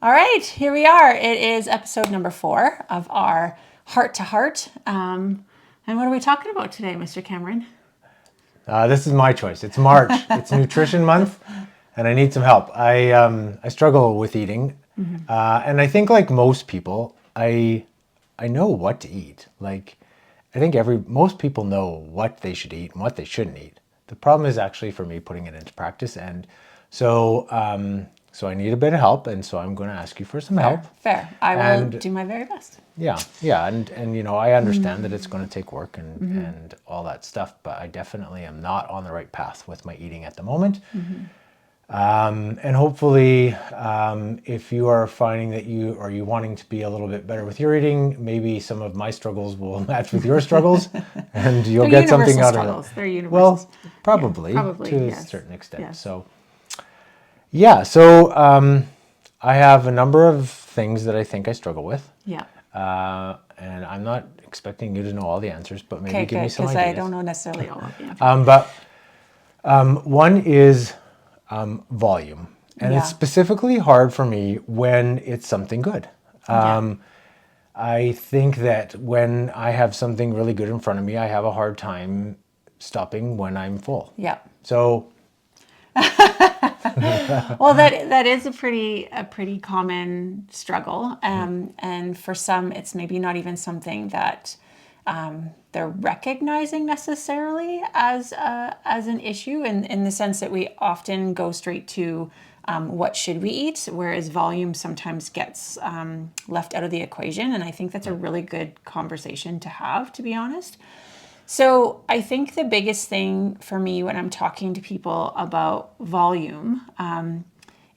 All right, here we are. It is episode number 4 of our Heart to Heart. And what are we talking about today, Mr. Cameron? This is my choice. It's March. It's Nutrition Month, and I need some help. I struggle with eating, and I think like most people, I know what to eat. Like I think most people know what they should eat and what they shouldn't eat. The problem is actually for me putting it into practice, and so so I need a bit of help, and so I'm going to ask you for some help. Fair. I will do my very best. Yeah, and I understand that it's going to take work and all that stuff, but I definitely am not on the right path with my eating at the moment. And hopefully, if you are finding that you wanting to be a little bit better with your eating, maybe some of my struggles will match with your struggles, and you'll get something out of it. They're universal. Well, probably to yes. a certain extent. Yes. So, I have a number of things that I think I struggle with. Yeah. And I'm not expecting you to know all the answers, but maybe give me some because ideas. I don't know necessarily all of the answers. But one is volume. And it's specifically hard for me when it's something good. I think that when I have something really good in front of me, I have a hard time stopping when I'm full. Yeah. So... Well, that is a pretty common struggle, and for some, it's maybe not even something that they're recognizing necessarily as an issue, in the sense that we often go straight to what should we eat, whereas volume sometimes gets left out of the equation, and I think that's a really good conversation to have, to be honest. So I think the biggest thing for me when I'm talking to people about volume,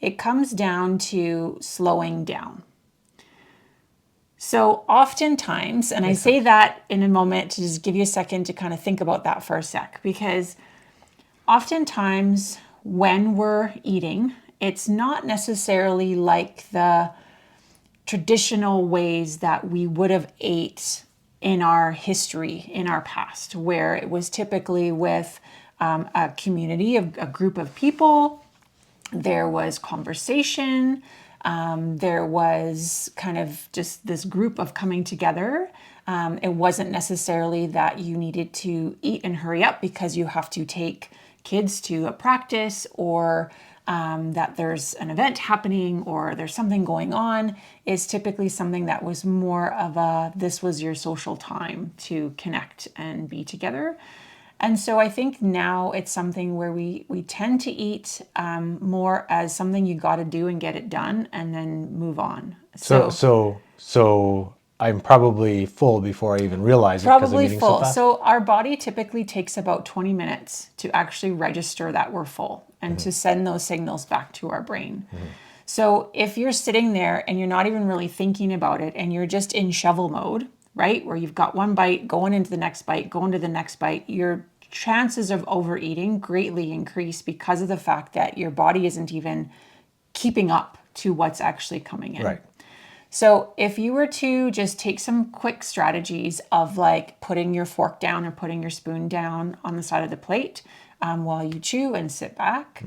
it comes down to slowing down. So oftentimes, and I say that in a moment to just give you a second to kind of think about that for a sec, because oftentimes when we're eating, it's not necessarily like the traditional ways that we would have ate in our history, in our past, where it was typically with a community, a group of people. There was conversation. There was kind of just this group of coming together. It wasn't necessarily that you needed to eat and hurry up because you have to take kids to a practice, or that there's an event happening or there's something going on. Is typically something that was more of this was your social time to connect and be together. And so I think now it's something where we tend to eat more as something you got to do and get it done and then move on. So I'm probably full before I even realize it because I'm eating so fast. So our body typically takes about 20 minutes to actually register that we're full and to send those signals back to our brain. So if you're sitting there and you're not even really thinking about it and you're just in shovel mode, right, where you've got one bite going into the next bite, going to the next bite, your chances of overeating greatly increase because of the fact that your body isn't even keeping up to what's actually coming in. Right. So if you were to just take some quick strategies of like putting your fork down or putting your spoon down on the side of the plate while you chew and sit back,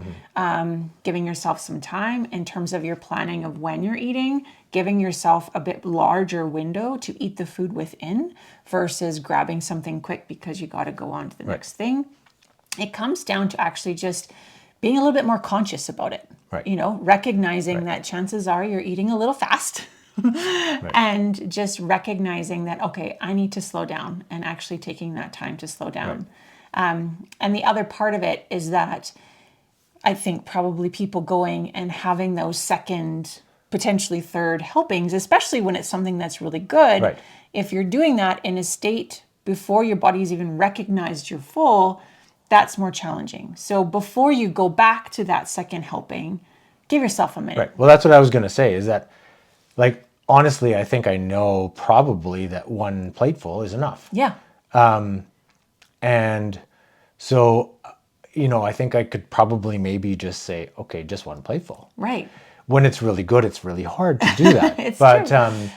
giving yourself some time in terms of your planning of when you're eating, giving yourself a bit larger window to eat the food within versus grabbing something quick because you got to go on to the next thing. It comes down to actually just being a little bit more conscious about it. Right. You know, recognizing that chances are you're eating a little fast. And just recognizing that, okay, I need to slow down, and actually taking that time to slow down. And the other part of it is that I think probably people going and having those second, potentially third helpings, especially when it's something that's really good. Right. If you're doing that in a state before your body's even recognized you're full, that's more challenging. So before you go back to that second helping, give yourself a minute. Right. Well, that's what I was going to say is that, like, honestly, I think I know probably that one plateful is enough. Yeah. And so, I think I could probably maybe just say, okay, just one plateful. Right. When it's really good, it's really hard to do that.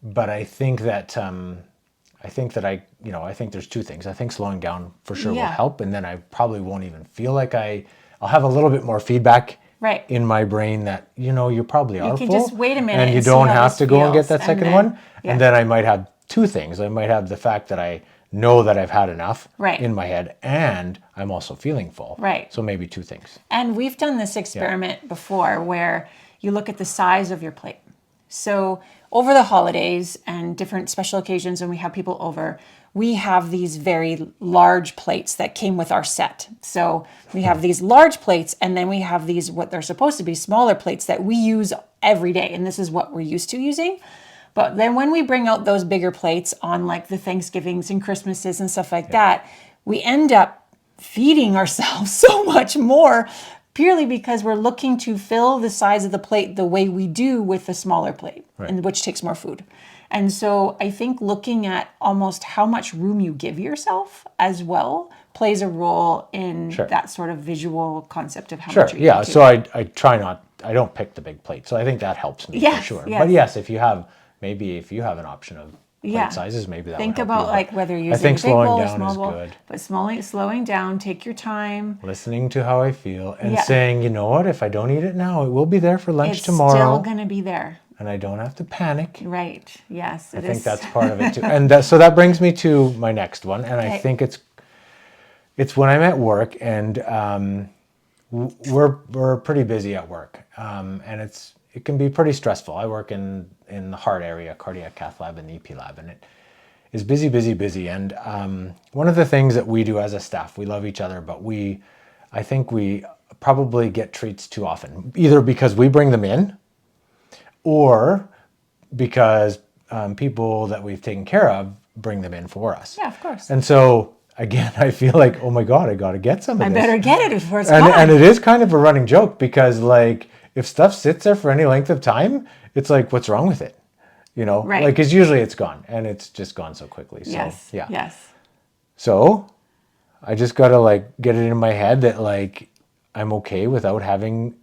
But I think that I think there's two things. I think slowing down for sure will help, and then I probably won't even feel like I'll have a little bit more feedback Right. in my brain that, you probably are can full. just wait a minute and you and see don't how have this to go and get feels, that and second then- one. yeah. And then I might have two things. I might have the fact that I know that I've had enough Right. in my head, and I'm also feeling full. Right. So maybe two things. And we've done this experiment before where you look at the size of your plate. So over the holidays and different special occasions when we have people over, we have these very large plates that came with our set. So we have these large plates, and then we have these, what they're supposed to be, smaller plates that we use every day. And this is what we're used to using. But then when we bring out those bigger plates on like the Thanksgivings and Christmases and stuff like that, we end up feeding ourselves so much more purely because we're looking to fill the size of the plate the way we do with the smaller plate, and which takes more food. And so I think looking at almost how much room you give yourself as well plays a role in that sort of visual concept of how much you're eating. Yeah. So I try not, I don't pick the big plate. So I think that helps me for sure. Yes. But yes, if you have an option of plate sizes, maybe that Think would help about you. like whether you're I using a think big bowl slowing or down small is bowl. good. But slowing down, take your time. Listening to how I feel and saying, you know what, if I don't eat it now, it will be there for lunch It's tomorrow. still going to be there. And I don't have to panic. Right. Yes. I think that's part of it too. And so that brings me to my next one. And I think it's when I'm at work, and we're pretty busy at work. And it can be pretty stressful. I work in the heart area, cardiac cath lab and the EP lab, and it is busy, busy, busy. And one of the things that we do as a staff, we love each other, but I think we probably get treats too often, either because we bring them in or because people that we've taken care of bring them in for us. Yeah, of course. And so again, I feel like, oh my God, I got to get some of this. I better get it before it's and, gone. and it is kind of a running joke because like if stuff sits there for any length of time, it's like, what's wrong with it? Right. Like, because usually it's gone, and it's just gone so quickly. So, Yes. yeah. Yes. So I just got to like get it in my head that like I'm okay without having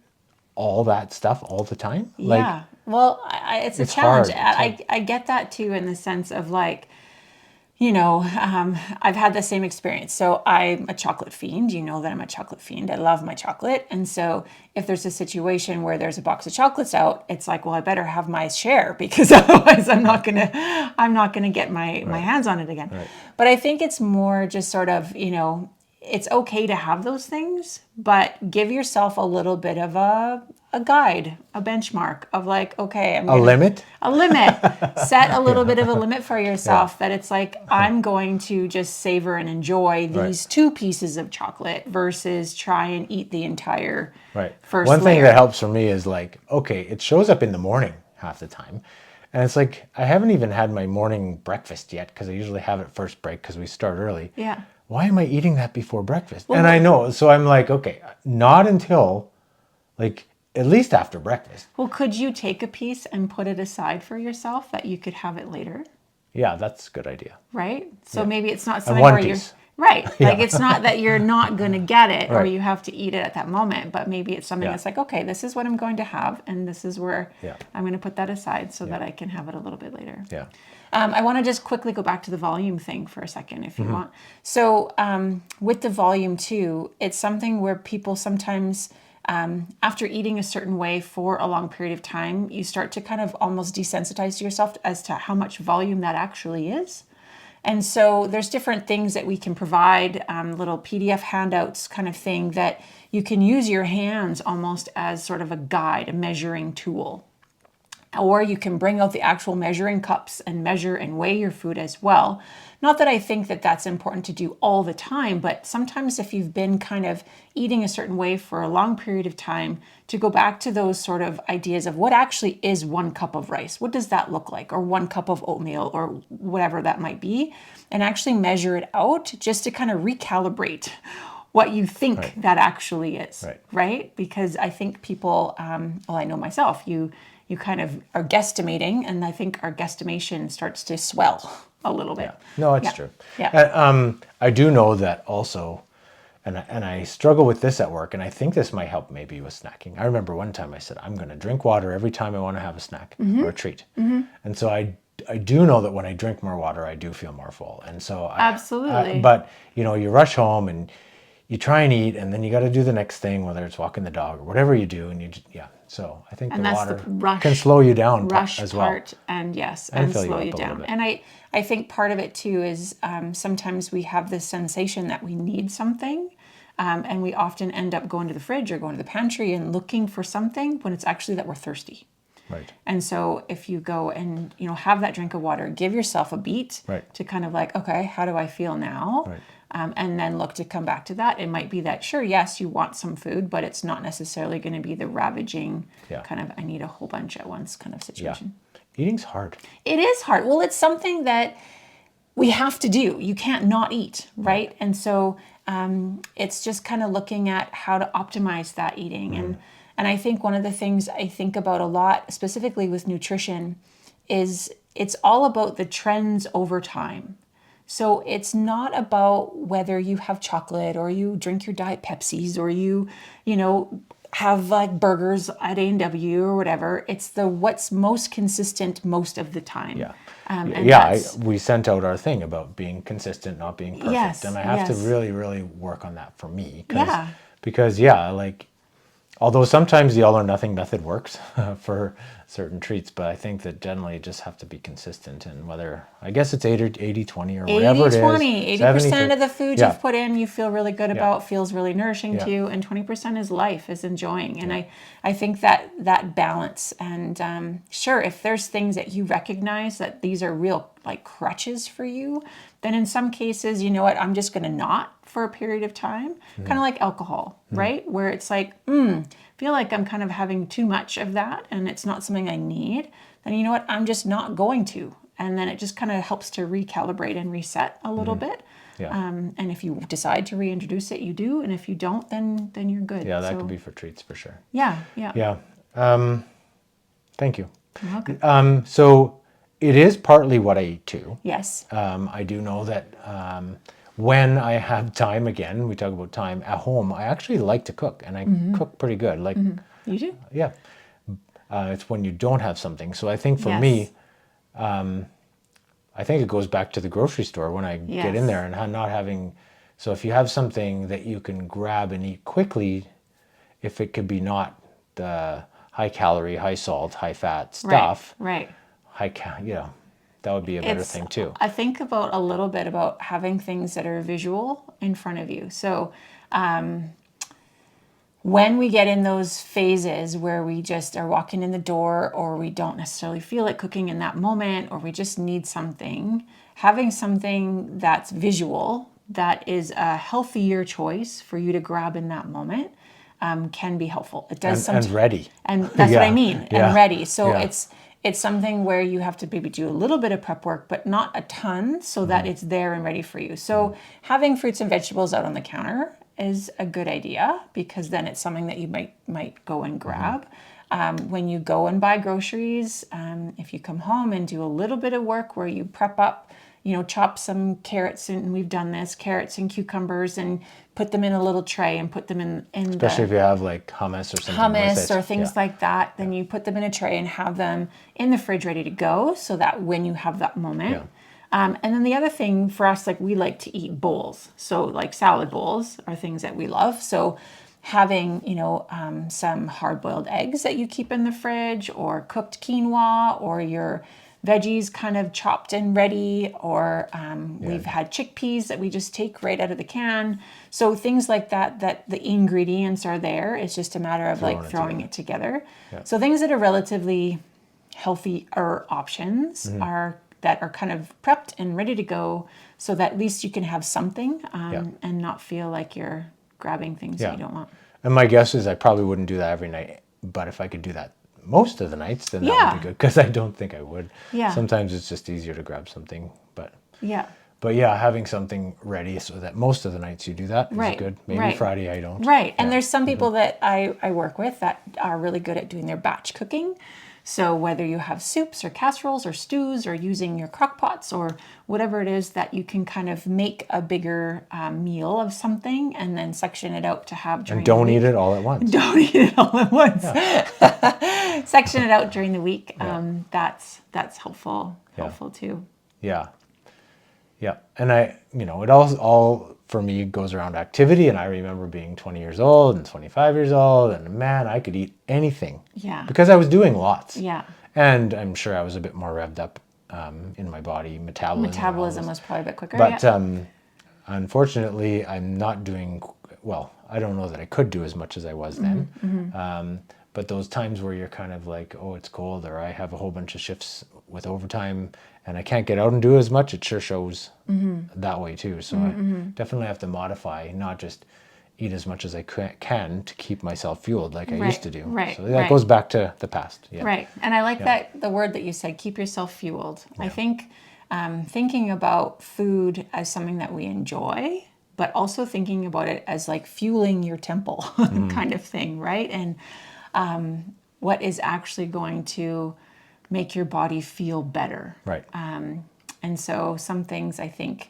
all that stuff all the time. Like, Yeah. Well, it's a it's challenge. hard. I get that too, in the sense of like, I've had the same experience. So I'm a chocolate fiend. You know that I'm a chocolate fiend. I love my chocolate. And so if there's a situation where there's a box of chocolates out, it's like, well, I better have my share because otherwise I'm not gonna get my hands on it again. Right. But I think it's more just sort of, it's okay to have those things, but give yourself a little bit of a guide, a benchmark of like, okay, a limit. Set a little bit of a limit for yourself that it's like, I'm going to just savor and enjoy these 2 pieces of chocolate versus try and eat the entire first One thing layer. that helps for me is like, okay, it shows up in the morning half the time. And it's like, I haven't even had my morning breakfast yet because I usually have it first break because we start early. Yeah. Why am I eating that before breakfast? And I know, so I'm like, okay, not until like at least after breakfast. Well, could you take a piece and put it aside for yourself that you could have it later? Yeah, that's a good idea. Right? So maybe it's not something one where piece. you're right. Like it's not that you're not going to get it or Right. you have to eat it at that moment, but maybe it's something that's like, okay, this is what I'm going to have, and this is where I'm going to put that aside so that I can have it a little bit later. Yeah. I want to just quickly go back to the volume thing for a second, if you want. So with the volume too, it's something where people sometimes, after eating a certain way for a long period of time, you start to kind of almost desensitize yourself as to how much volume that actually is. And so there's different things that we can provide, little PDF handouts kind of thing that you can use your hands almost as sort of a guide, a measuring tool. Or you can bring out the actual measuring cups and measure and weigh your food as well. Not that I think that that's important to do all the time, but sometimes if you've been kind of eating a certain way for a long period of time, to go back to those sort of ideas of what actually is 1 cup of rice, what does that look like, or 1 cup of oatmeal, or whatever that might be, and actually measure it out just to kind of recalibrate what you think that actually is, right? Because I think people, well, I know myself, you kind of are guesstimating, and I think our guesstimation starts to swell a little bit. No, it's true. Yeah. I do know that also, and I struggle with this at work, and I think this might help maybe with snacking. I remember one time I said, I'm going to drink water every time I want to have a snack or a treat. And so I do know that when I drink more water, I do feel more full. And so Absolutely. but you rush home and you try and eat, and then you got to do the next thing, whether it's walking the dog or whatever you do, and so I think And the that's water the rush, can slow you down rush as well. part, and And fill you slow up you a little down. bit. And I think part of it too is sometimes we have this sensation that we need something, and we often end up going to the fridge or going to the pantry and looking for something when it's actually that we're thirsty. Right. And so if you go and have that drink of water, give yourself a beat Right. to kind of like, okay, how do I feel now? Right. And then look to come back to that. It might be that, sure, yes, you want some food, but it's not necessarily going to be the ravaging kind of, I need a whole bunch at once kind of situation. Eating's hard. It is hard. Well, it's something that we have to do. You can't not eat, right? And so it's just kind of looking at how to optimize that eating. And I think one of the things I think about a lot, specifically with nutrition, is it's all about the trends over time. So it's not about whether you have chocolate or you drink your Diet Pepsis or you have like burgers at A&W or whatever. It's the what's most consistent most of the time. Yeah. And we sent out our thing about being consistent, not being perfect. Yes, And I have to yes. really, really work on that for me. Yeah. Because, like, although sometimes the all or nothing method works for certain treats, but I think that generally you just have to be consistent. And whether, I guess it's 80-20 or whatever it is. 80-20, 80% of the food Yeah. you've put in you feel really good about, feels really nourishing to you, and 20% is life, is enjoying. And I think that balance, and sure, if there's things that you recognize that these are real like crutches for you, then in some cases, you know what, I'm just going to not for a period of time, kind of like alcohol, right? Where it's like, feel like I'm kind of having too much of that and it's not something I need, then you know what, I'm just not going to. And then it just kind of helps to recalibrate and reset a little bit. Yeah. And if you decide to reintroduce it, you do. And if you don't, then you're good. Yeah, that could be for treats for sure. Yeah. Yeah. Thank you. You're welcome. So it is partly what I eat too. Yes. I do know that when I have time, again, we talk about time at home, I actually like to cook, and I cook pretty good. Like, You do? yeah, it's when you don't have something. So I think for Yes. me, I think it goes back to the grocery store when I get in Yes. there and not having. So if you have something that you can grab and eat quickly, if it could be not the high calorie, high salt, high fat stuff, Right. that would be a better thing too. I think about a little bit about having things that are visual in front of you. So when we get in those phases where we just are walking in the door, or we don't necessarily feel like cooking in that moment, or we just need something, having something that's visual, that is a healthier choice for you to grab in that moment, can be helpful. It does And ready. and that's what I mean, Yeah. and ready. So Yeah. it's something where you have to maybe do a little bit of prep work, but not a ton, so that it's there and ready for you. So having fruits and vegetables out on the counter is a good idea, because then it's something that you might go and grab. When you go and buy groceries, if you come home and do a little bit of work where you prep up, chop some carrots, and we've done this, carrots and cucumbers, and put them in a little tray and put them in Especially if you have like hummus or something. hummus or things like that, then you put them in a tray and have them in the fridge ready to go, so that when you have that moment. And then the other thing for us, like, we like to eat bowls. So like salad bowls are things that we love. So having, some hard-boiled eggs that you keep in the fridge, or cooked quinoa, or your veggies kind of chopped and ready, or we've had chickpeas that we just take right out of the can. So things like that the ingredients are there. It's just a matter of throwing it together. So things that are relatively healthier options that are kind of prepped and ready to go, so that at least you can have something and not feel like you're grabbing things that you don't want. And my guess is I probably wouldn't do that every night, but if I could do that most of the nights, then that would be good, because I don't think I would. Yeah. Sometimes it's just easier to grab something, but Yeah. having something ready so that most of the nights you do that is good. Maybe Friday I don't. Right. And there's some people that I work with that are really good at doing their batch cooking. So whether you have soups or casseroles or stews, or using your crock pots or whatever it is, that you can kind of make a bigger meal of something and then section it out to have during And don't the week. eat it all at once. Don't eat it all at once. Section it out during the week. That's helpful too. Yeah. And it all for me goes around activity, and I remember being 20 years old and 25 years old, and man, I could eat anything. Yeah. Because I was doing lots. Yeah. And I'm sure I was a bit more revved up in my body, metabolism. Metabolism was probably a bit quicker. But yeah. Unfortunately, I'm not doing well. I don't know that I could do as much as I was then. But those times where you're kind of like, oh, it's cold, or I have a whole bunch of shifts with overtime and I can't get out and do as much, it sure shows that way too. So I definitely have to modify, not just eat as much as I can to keep myself fueled like I used to do. Right. So that goes back to the past. Yeah. Right. And I like that the word that you said, keep yourself fueled. I think thinking about food as something that we enjoy, but also thinking about it as like fueling your temple kind of thing, right? And what is actually going to make your body feel better. Right. And so some things, I think,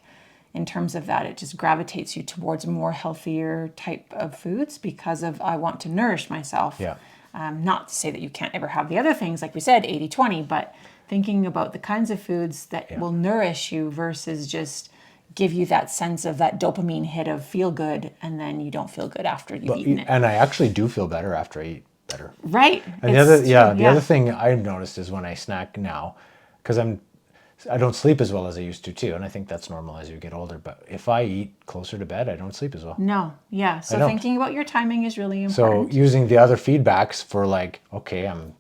in terms of that, it just gravitates you towards more healthier type of foods because of I want to nourish myself. Yeah. Not to say that you can't ever have the other things, like we said, 80-20, but thinking about the kinds of foods that will nourish you versus just give you that sense of that dopamine hit of feel good, and then you don't feel good after you've eaten it. And I actually do feel better after I eat better. Right. And the other thing I've noticed is when I snack now, because I don't sleep as well as I used to too, and I think that's normal as you get older. But if I eat closer to bed, I don't sleep as well. No, yeah. So thinking about your timing is really important. So using the other feedbacks for like, okay, I'm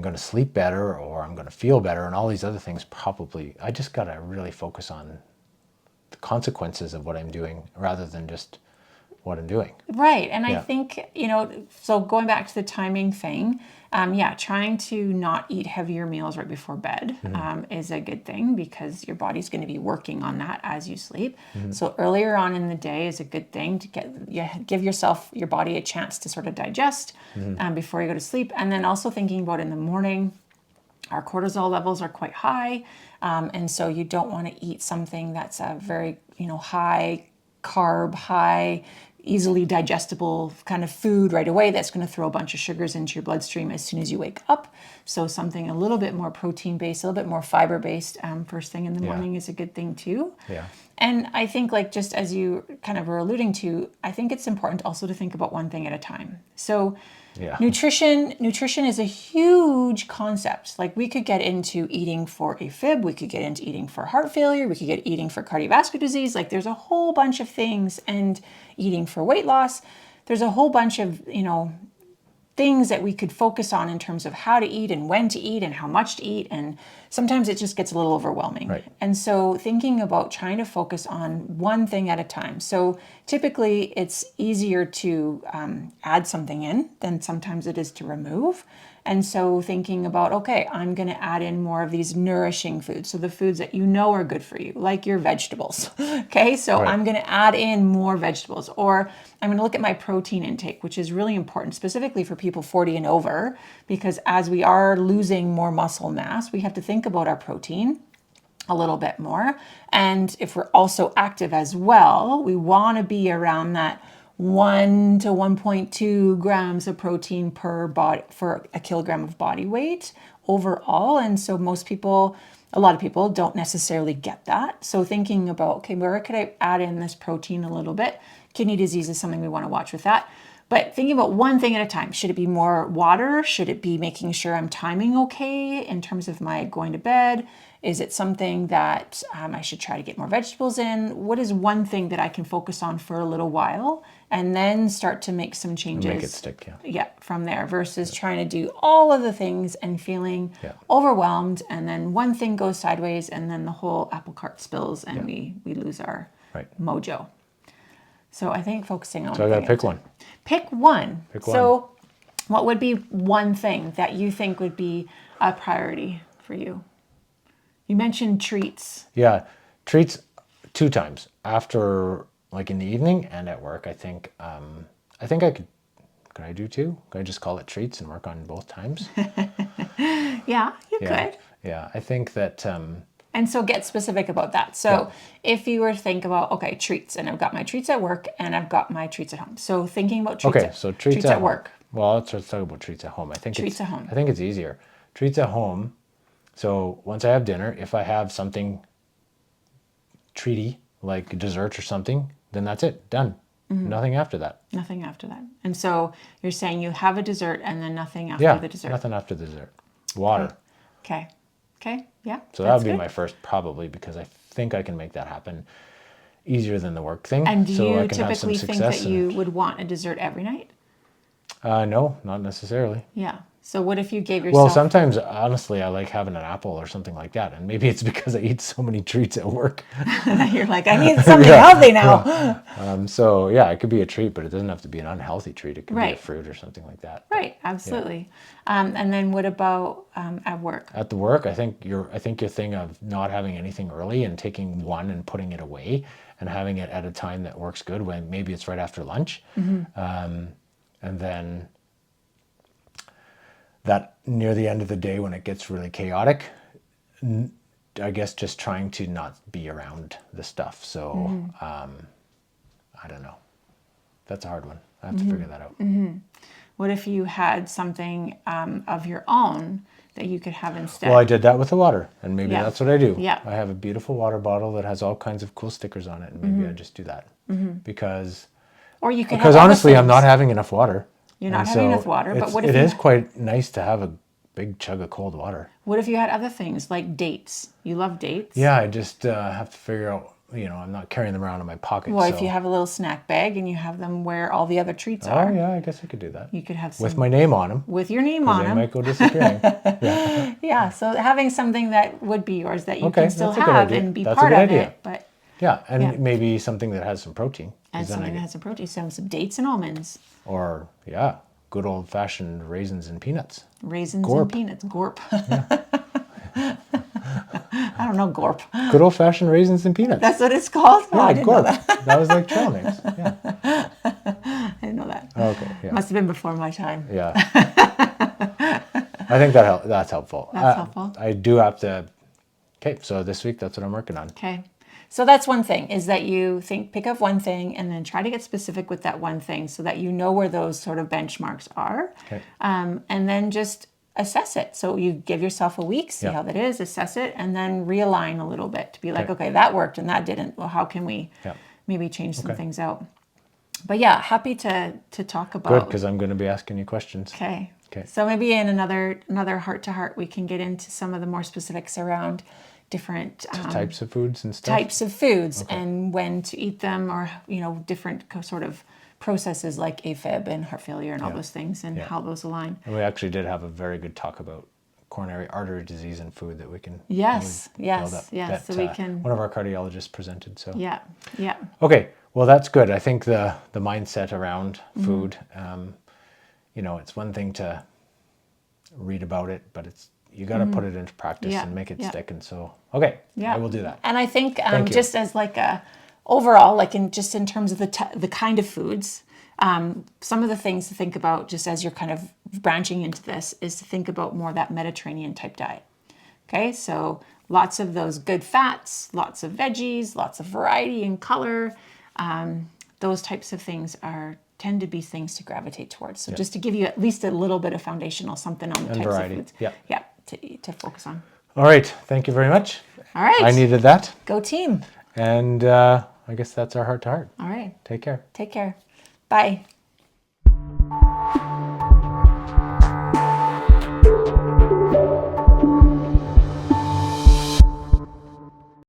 going to sleep better, or I'm going to feel better, and all these other things. Probably, I just got to really focus on the consequences of what I'm doing rather than just what I'm doing. Right. And I think, so going back to the timing thing, trying to not eat heavier meals right before bed is a good thing because your body's going to be working on that as you sleep. So earlier on in the day is a good thing to give your body a chance to sort of digest before you go to sleep. And then also thinking about in the morning, our cortisol levels are quite high. And so you don't want to eat something that's a very, high carb, high, easily digestible kind of food right away that's going to throw a bunch of sugars into your bloodstream as soon as you wake up. So something a little bit more protein based, a little bit more fiber based first thing in the morning is a good thing too. Yeah. And I think like just as you kind of were alluding to, I think it's important also to think about one thing at a time. So nutrition is a huge concept. Like we could get into eating for AFib, we could get into eating for heart failure, we could get eating for cardiovascular disease. Like there's a whole bunch of things, and eating for weight loss. There's a whole bunch of, things that we could focus on in terms of how to eat and when to eat and how much to eat. And sometimes it just gets a little overwhelming. Right. And so thinking about trying to focus on one thing at a time. So typically it's easier to add something in than sometimes it is to remove. And so thinking about, okay, I'm going to add in more of these nourishing foods. So the foods that you know are good for you, like your vegetables. Okay, so I'm going to add in more vegetables. Or I'm going to look at my protein intake, which is really important, specifically for people 40 and over, because as we are losing more muscle mass, we have to think about our protein a little bit more. And if we're also active as well, we want to be around that 1 to 1.2 grams of protein per body for a kilogram of body weight overall. And so a lot of people don't necessarily get that. So thinking about, okay, where could I add in this protein a little bit? Kidney disease is something we want to watch with that. But thinking about one thing at a time. Should it be more water? Should it be making sure I'm timing okay in terms of my going to bed? Is it something that I should try to get more vegetables in? What is one thing that I can focus on for a little while and then start to make some changes? Make it stick, from there versus trying to do all of the things and feeling overwhelmed, and then one thing goes sideways and then the whole apple cart spills and we lose our mojo. So I think focusing on. So I got to pick one. Pick one. So what would be one thing that you think would be a priority for you? You mentioned treats. Yeah, treats 2 times after, like in the evening and at work. I think I could. Could I do 2? Could I just call it treats and work on both times? Yeah, you could. Yeah, I think that. And so get specific about that. So if you were to think about, okay, treats, and I've got my treats at work and I've got my treats at home. So thinking about treats, treats at work. Well, let's talk about treats at home. I think treats at home. I think it's easier. Treats at home. So once I have dinner, if I have something treaty, like dessert or something, then that's it, done. Nothing after that. Nothing after that. And so you're saying you have a dessert and then nothing after Yeah, the dessert. nothing after the dessert. Water. Okay. Okay. Yeah. So that would be my first, probably, because I think I can make that happen easier than the work thing. And do so you I can have some typically think success that you would want a dessert every night? No, not necessarily. Yeah. So what if you gave yourself... Well, sometimes, honestly, I like having an apple or something like that. And maybe it's because I eat so many treats at work. You're like, I need something healthy now. Yeah. So, yeah, it could be a treat, but it doesn't have to be an unhealthy treat. It could be a Right. fruit or something like that. Right. Absolutely. And then what about at work? At the work, I think your thing of not having anything early and taking one and putting it away and having it at a time that works good, when maybe it's right after lunch. And then that near the end of the day when it gets really chaotic, I guess just trying to not be around the stuff. So I don't know. That's a hard one. I have to figure that out. What if you had something of your own that you could have instead? Well, I did that with the water, and maybe Yeah. that's what I do. Yeah. I have a beautiful water bottle that has all kinds of cool stickers on it, and maybe I just do that. Because Or you could because have other honestly, I'm things. not having enough water. You're not And having so enough water, but what if it you... is quite nice to have a big chug of cold water. What if you had other things like dates? You love dates? Yeah, I just have to figure out, I'm not carrying them around in my pocket. Well, so. if you have a little snack bag and you have them where all the other treats Oh, are, yeah, I guess I could do that. you could have some With my name on them. with your name 'Cause on they them. might go disappearing. Yeah. Yeah, so having something that would be yours that you Okay, can still that's a good have idea. and be That's a part good of idea. it, but Yeah, and Yeah. maybe something that has some protein. 'Cause and then I something that get- has some protein, some dates and almonds, Or, yeah, good old-fashioned raisins and peanuts. raisins Gorp. and peanuts, gorp. I don't know gorp. Good old-fashioned raisins and peanuts. That's what it's called? Oh, I didn't know Gorp. that. That was like trail names. Yeah. I didn't know that. Okay, yeah. Must have been before my time. Yeah. I think that's helpful. That's helpful. I do have to... Okay, so this week, that's what I'm working on. Okay. So that's one thing, is that you pick up one thing and then try to get specific with that one thing so that you know where those sort of benchmarks are. Okay. And then just assess it. So you give yourself a week, see Yeah. how that is, assess it, and then realign a little bit to be like, Okay. okay, that worked and that didn't. Well, how can we Yeah. maybe change some Okay. things out? But yeah, happy to talk about. Good, because I'm going to be asking you questions. Okay. Okay. So maybe in another heart to heart, we can get into some of the more specifics around different Types of foods and stuff? types of foods and when to eat them, or different sort of processes like AFib and heart failure and all those things, and how those align. And we actually did have a very good talk about coronary artery disease and food that we can Yes, build yes, up. yes. That, So we can. one of our cardiologists presented. So Yeah, yeah, okay, well that's good. I think the mindset around Mm-hmm. food, it's one thing to read about it, but you got to put it into practice Mm-hmm. Yeah, and make it yeah. stick. And so okay, yeah. I will do that. And I think Thank you. just as like a overall, like in terms of the kind of foods, some of the things to think about just as you're kind of branching into this is to think about more that Mediterranean type diet. Okay, so lots of those good fats, lots of veggies, lots of variety and color. Those types of things tend to be things to gravitate towards. So just to give you at least a little bit of foundational something on the And types variety. of foods. Yeah. Yeah, to focus on. All right, thank you very much. All right. I needed that. Go team. And I guess that's our heart to heart. All right. Take care. Take care. Bye.